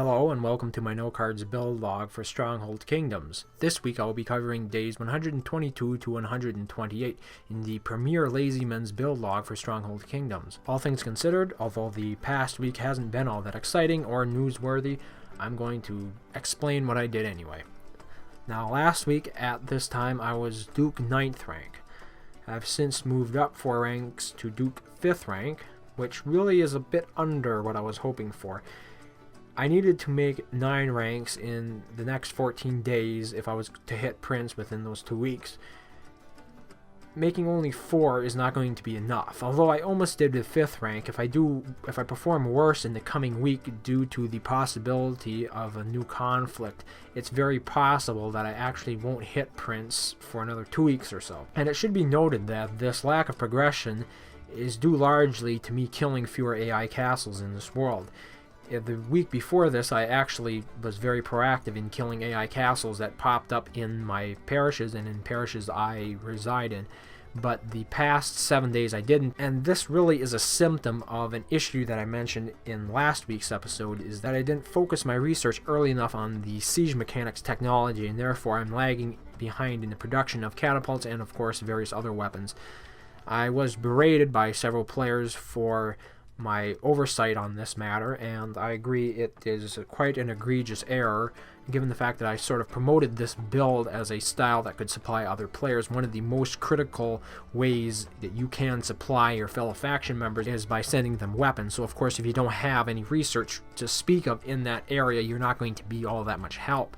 Hello and welcome to my no cards build log for Stronghold Kingdoms. This week I will be covering days 122 to 128 in the Premier Lazy Men's build log for Stronghold Kingdoms. All things considered, although the past week hasn't been all that exciting or newsworthy, I'm going to explain what I did anyway. Now last week at this time I was Duke 9th rank. I've since moved up 4 ranks to Duke 5th rank, which really is a bit under what I was hoping for. I needed to make 9 ranks in the next 14 days if I was to hit Prince within those 2 weeks. Making only 4 is not going to be enough, although I almost did the 5th rank. If I perform worse in the coming week due to the possibility of a new conflict, it's very possible that I actually won't hit Prince for another 2 weeks or so. And it should be noted that this lack of progression is due largely to me killing fewer AI castles in this world. The week before this, I actually was very proactive in killing AI castles that popped up in my parishes and in parishes I reside in. But the past 7 days I didn't, and this really is a symptom of an issue that I mentioned in last week's episode, is that I didn't focus my research early enough on the siege mechanics technology, and therefore I'm lagging behind in the production of catapults and of course various other weapons. I was berated by several players for my oversight on this matter, and I agree it is quite an egregious error given the fact that I sort of promoted this build as a style that could supply other players. One of the most critical ways that you can supply your fellow faction members is by sending them weapons. So of course if you don't have any research to speak of in that area, you're not going to be all that much help.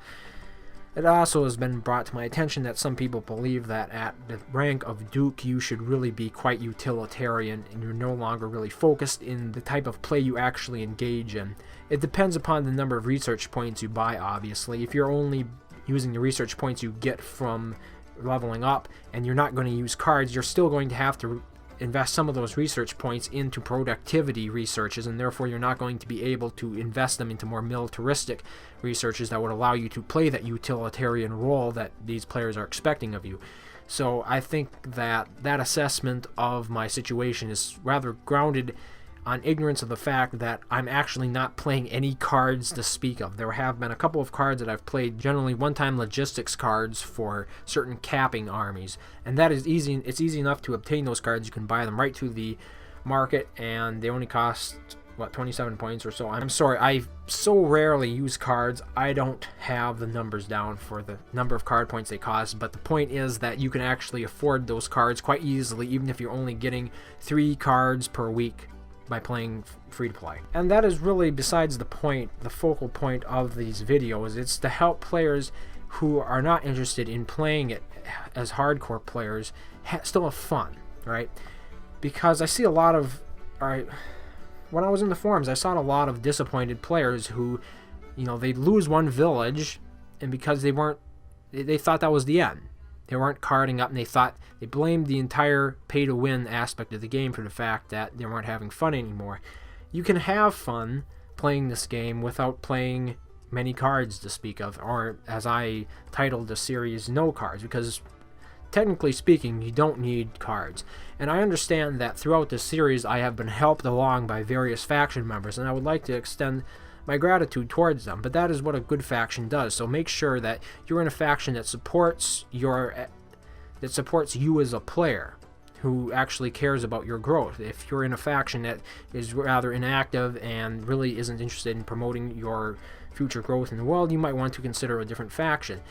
It also has been brought to my attention that some people believe that at the rank of Duke you should really be quite utilitarian and you're no longer really focused in the type of play you actually engage in. It depends upon the number of research points you buy, obviously. If you're only using the research points you get from leveling up and you're not going to use cards, you're still going to have to invest some of those research points into productivity researches, and therefore you're not going to be able to invest them into more militaristic researches that would allow you to play that utilitarian role that these players are expecting of you. So I think that that assessment of my situation is rather grounded on ignorance of the fact that I'm actually not playing any cards to speak of. There have been a couple of cards that I've played, generally one-time logistics cards for certain capping armies, and that is easy. It's easy enough to obtain those cards. You can buy them right to the market, and they only cost, what, 27 points or so. I'm sorry, I so rarely use cards, I don't have the numbers down for the number of card points they cost, but the point is that you can actually afford those cards quite easily, even if you're only getting 3 cards per week by playing free-to-play. And that is really besides the point, the focal point of these videos. It's to help players who are not interested in playing it as hardcore players still have fun, right? Because I see a lot of, when I was in the forums, I saw a lot of disappointed players who, you know, they'd lose one village, and because they thought that was the end. They weren't carding up, and they blamed the entire pay-to-win aspect of the game for the fact that they weren't having fun anymore. You can have fun playing this game without playing many cards to speak of, or as I titled the series, no cards, because technically speaking, you don't need cards. And I understand that throughout this series I have been helped along by various faction members, and I would like to extend my gratitude towards them, but that is what a good faction does. So make sure that you're in a faction that supports you as a player, who actually cares about your growth. If you're in a faction that is rather inactive and really isn't interested in promoting your future growth in the world, you might want to consider a different faction.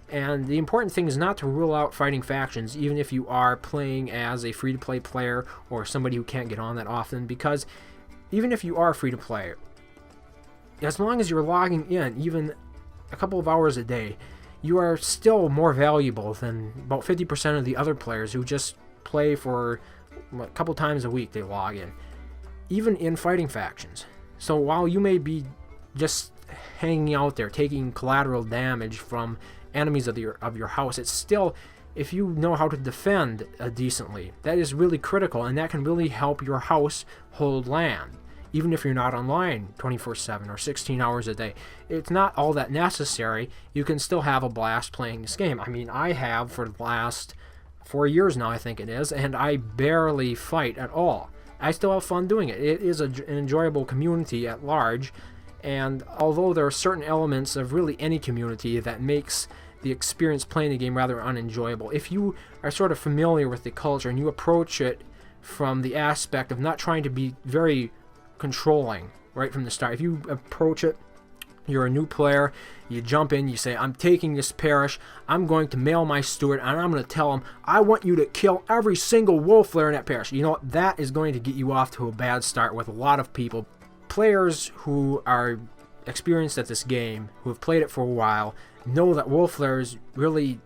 And the important thing is not to rule out fighting factions, even if you are playing as a free-to-play player or somebody who can't get on that often, because even if you are free-to-play, as long as you're logging in even a couple of hours a day, you are still more valuable than about 50% of the other players who just play for a couple times a week they log in, even in fighting factions. So while you may be just hanging out there taking collateral damage from enemies of your house, it's still, if you know how to defend decently, that is really critical, and that can really help your house hold land. Even if you're not online 24/7 or 16 hours a day. It's not all that necessary. You can still have a blast playing this game. I mean, I have for the last 4 years now, I think it is, and I barely fight at all. I still have fun doing it. It is an enjoyable community at large, And although there are certain elements of really any community that makes the experience playing the game rather unenjoyable, if you are sort of familiar with the culture and you approach it from the aspect of not trying to be very controlling right from the start, if you approach it, you're a new player, you jump in, you say, I'm taking this parish, I'm going to mail my steward, and I'm going to tell him, I want you to kill every single wolf lair in that parish. You know what? That is going to get you off to a bad start with a lot of people. Players who are experienced at this game, who have played it for a while, know that wolf lairs really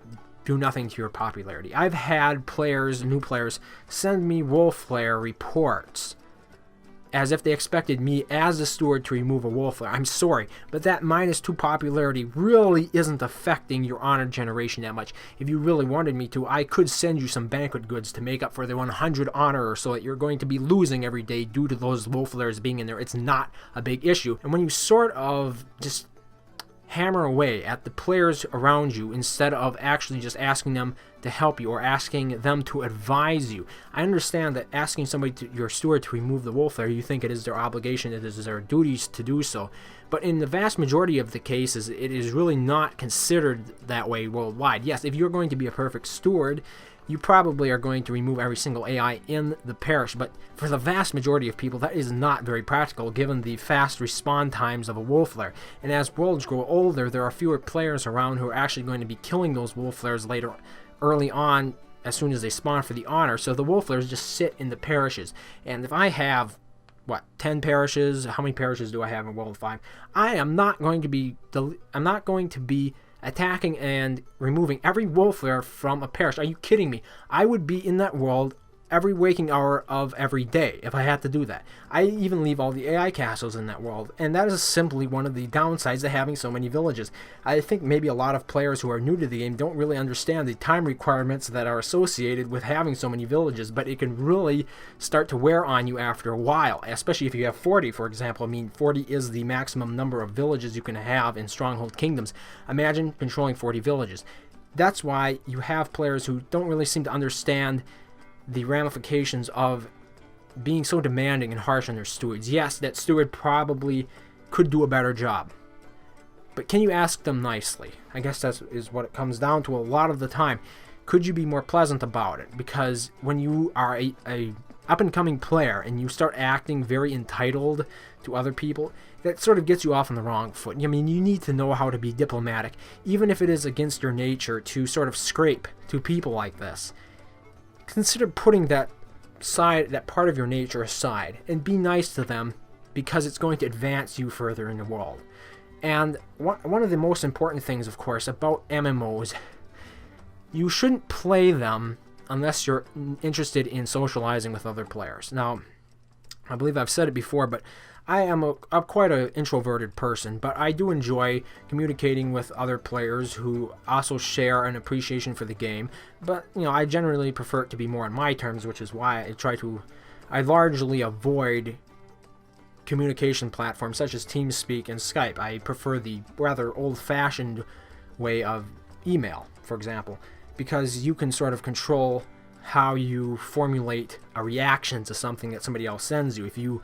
do nothing to your popularity. I've had players, new players, send me wolf lair reports as if they expected me as a steward to remove a wolf lair. I'm sorry, but that -2 popularity really isn't affecting your honor generation that much. If you really wanted me to, I could send you some banquet goods to make up for the 100 honor or so that you're going to be losing every day due to those wolf lairs being in there. It's not a big issue. And when you sort of just hammer away at the players around you instead of actually just asking them to help you or asking them to advise you. I understand that asking somebody, your steward, to remove the wolf lair, you think it is their obligation, it is their duties to do so. But in the vast majority of the cases, it is really not considered that way worldwide. Yes, if you're going to be a perfect steward, you probably are going to remove every single AI in the parish, but for the vast majority of people, that is not very practical given the fast respawn times of a wolf lair. And as worlds grow older, there are fewer players around who are actually going to be killing those wolf lairs early on as soon as they spawn for the honor, so the wolf lairs just sit in the parishes. And if I have 10 parishes, how many parishes do I have in World 5? I am not going to be attacking and removing every wolf lair from a parish. Are you kidding me? I would be in that world every waking hour of every day if I had to do that. I even leave all the AI castles in that world, and that is simply one of the downsides of having so many villages. I think maybe a lot of players who are new to the game don't really understand the time requirements that are associated with having so many villages, but it can really start to wear on you after a while, especially if you have 40, for example. I mean, 40 is the maximum number of villages you can have in Stronghold Kingdoms. Imagine controlling 40 villages. That's why you have players who don't really seem to understand the ramifications of being so demanding and harsh on their stewards. Yes, that steward probably could do a better job, but can you ask them nicely? I guess that is what it comes down to a lot of the time. Could you be more pleasant about it? Because when you are a up-and-coming player and you start acting very entitled to other people, that sort of gets you off on the wrong foot. I mean, you need to know how to be diplomatic, even if it is against your nature to sort of scrape to people like this. Consider putting that part of your nature aside and be nice to them, because it's going to advance you further in the world. And one of the most important things, of course, about MMOs, you shouldn't play them unless you're interested in socializing with other players. Now, I believe I've said it before, but I am quite an introverted person, but I do enjoy communicating with other players who also share an appreciation for the game. But, I generally prefer it to be more on my terms, which is why I largely avoid communication platforms such as TeamSpeak and Skype. I prefer the rather old-fashioned way of email, for example, because you can sort of control how you formulate a reaction to something that somebody else sends you. If you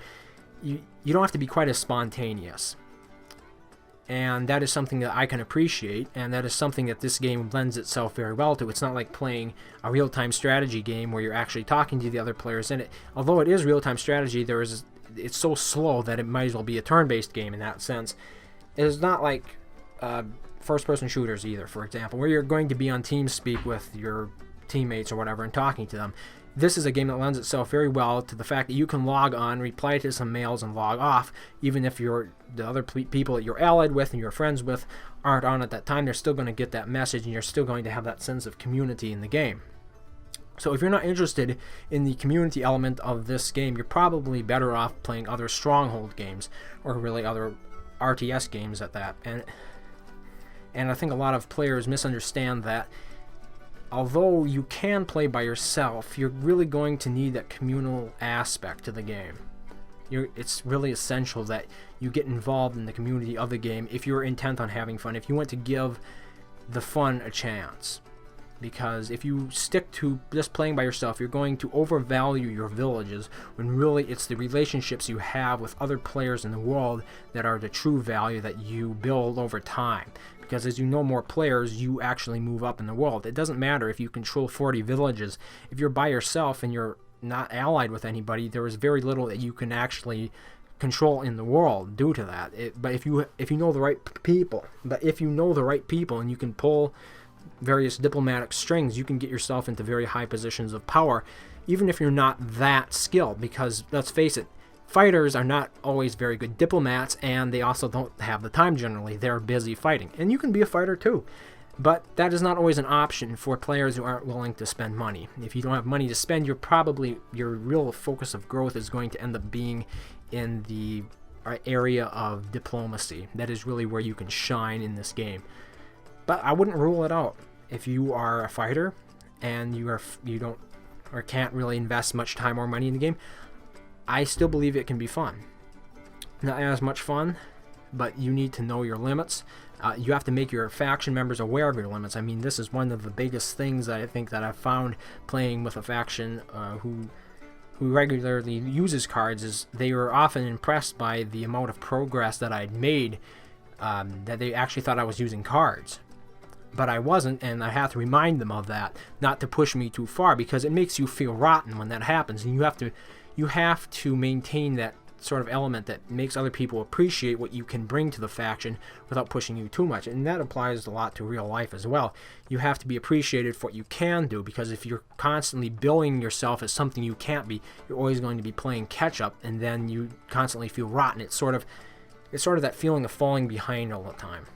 don't have to be quite as spontaneous. And that is something that I can appreciate, and that is something that this game lends itself very well to. It's not like playing a real-time strategy game where you're actually talking to the other players in it. Although it is real-time strategy, it's so slow that it might as well be a turn-based game in that sense. It is not like first-person shooters either, for example, where you're going to be on TeamSpeak with your teammates or whatever and talking to them. This is a game that lends itself very well to the fact that you can log on, reply to some mails, and log off. Even if the other people that you're allied with and you're friends with aren't on at that time, they're still going to get that message, and you're still going to have that sense of community in the game. So if you're not interested in the community element of this game, you're probably better off playing other Stronghold games, or really other RTS games at that. And I think a lot of players misunderstand that although you can play by yourself, you're really going to need that communal aspect to the game. It's really essential that you get involved in the community of the game if you're intent on having fun, if you want to give the fun a chance. because if you stick to just playing by yourself, you're going to overvalue your villages, when really it's the relationships you have with other players in the world that are the true value that you build over time. Because as you know more players, you actually move up in the world. It doesn't matter if you control 40 villages. If you're by yourself and you're not allied with anybody, there is very little that you can actually control in the world due to that. But if you know the right people, and you can pull various diplomatic strings, you can get yourself into very high positions of power, even if you're not that skilled. Because let's face it, fighters are not always very good diplomats, and they also don't have the time generally. They're busy fighting, and you can be a fighter too. But that is not always an option for players who aren't willing to spend money. If you don't have money to spend, your real focus of growth is going to end up being in the area of diplomacy. That is really where you can shine in this game. But I wouldn't rule it out. If you are a fighter and you don't or can't really invest much time or money in the game, I still believe it can be fun. Not as much fun, but you need to know your limits. You have to make your faction members aware of your limits. I mean, this is one of the biggest things that I think that I've found playing with a faction who regularly uses cards, is they were often impressed by the amount of progress that I'd made, that they actually thought I was using cards. But I wasn't, and I have to remind them of that, not to push me too far, because it makes you feel rotten when that happens, and you have to maintain that sort of element that makes other people appreciate what you can bring to the faction without pushing you too much. And that applies a lot to real life as well. You have to be appreciated for what you can do, because if you're constantly billing yourself as something you can't be, you're always going to be playing catch up, and then you constantly feel rotten. It's sort of that feeling of falling behind all the time.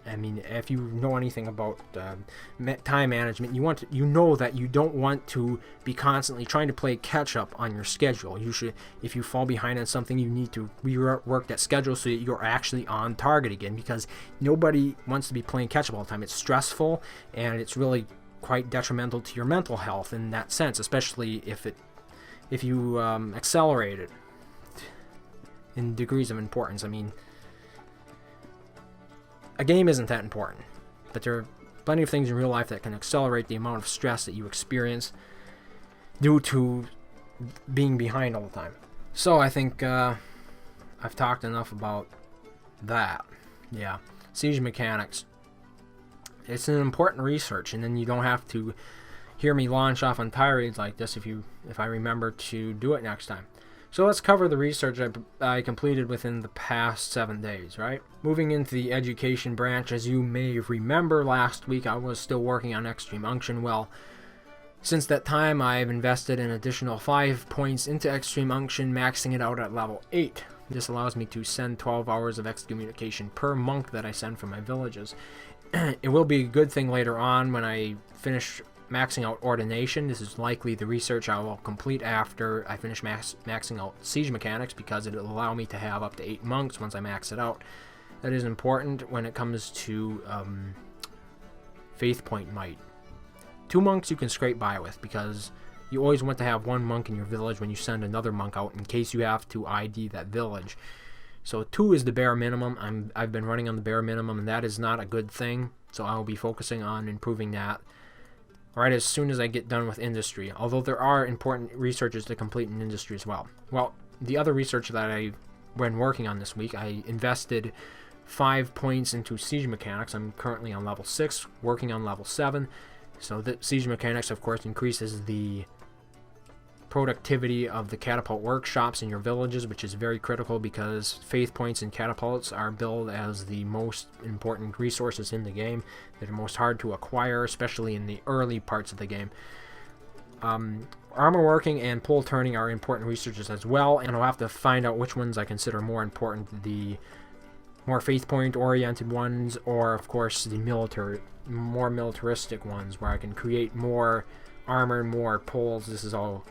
I mean, if you know anything about time management, you know that you don't want to be constantly trying to play catch up on your schedule. You should, if you fall behind on something, you need to rework that schedule so that you're actually on target again, because nobody wants to be playing catch up all the time. It's stressful, and it's really quite detrimental to your mental health in that sense, especially if you accelerate it in degrees of importance. I mean, a game isn't that important, but there are plenty of things in real life that can accelerate the amount of stress that you experience due to being behind all the time. So I think I've talked enough about that. Yeah, siege mechanics. It's an important research, and then you don't have to hear me launch off on tirades like this if I remember to do it next time. So let's cover the research I completed within the past 7 days, right? Moving into the education branch, as you may remember last week, I was still working on Extreme Unction. Well, since that time, I've invested an additional 5 points into Extreme Unction, maxing it out at level 8. This allows me to send 12 hours of excommunication per monk that I send from my villages. It will be a good thing later on when I finish maxing out ordination. This is likely the research I will complete after I finish maxing out siege mechanics, because it will allow me to have up to 8 monks once I max it out. That is important when it comes to faith point might. 2 monks you can scrape by with, because you always want to have 1 monk in your village when you send another monk out, in case you have to ID that village. So 2 is the bare minimum. I've been running on the bare minimum, and that is not a good thing, so I will be focusing on improving that right as soon as I get done with industry, although there are important researches to complete in industry as well. Well, the other research that I've been working on this week, I invested 5 points into siege mechanics. I'm currently on level 6, working on level 7. So the siege mechanics, of course, increases the productivity of the catapult workshops in your villages, which is very critical, because faith points and catapults are billed as the most important resources in the game. They're most hard to acquire, especially in the early parts of the game. Armor working and pole turning are important researches as well, and I'll have to find out which ones I consider more important, the more faith point oriented ones, or of course the more militaristic ones, where I can create more armor, more poles. This is all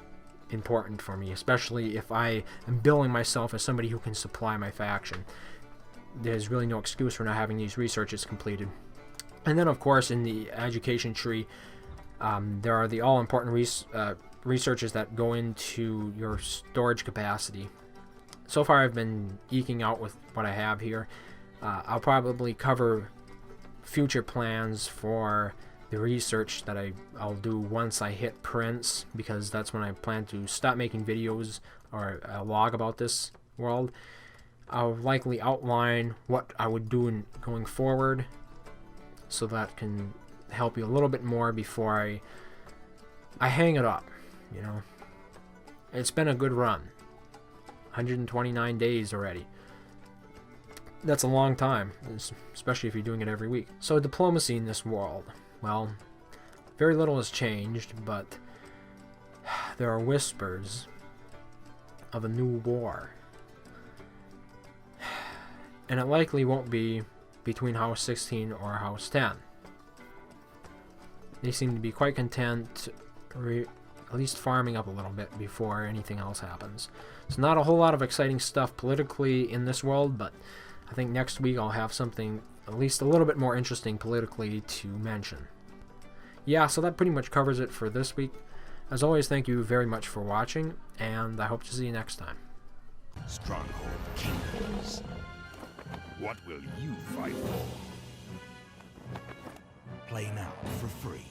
important for me, especially if I am billing myself as somebody who can supply my faction. There's really no excuse for not having these researches completed. And then, of course, in the education tree, there are the all-important researches that go into your storage capacity. So far, I've been eking out with what I have here. I'll probably cover future plans for the research that I'll do once I hit Prince, because that's when I plan to stop making videos or a log about this world. I'll likely outline what I would do going forward, so that can help you a little bit more before I hang it up, you know. It's been a good run. 129 days already. That's a long time, especially if you're doing it every week. So diplomacy in this world. Well, very little has changed, but there are whispers of a new war. And it likely won't be between House 16 or House 10. They seem to be quite content, at least farming up a little bit before anything else happens. So not a whole lot of exciting stuff politically in this world, but I think next week I'll have something at least a little bit more interesting politically to mention. Yeah, so that pretty much covers it for this week. As always, thank you very much for watching, and I hope to see you next time. Stronghold Kingdoms. What will you fight for? Play now for free.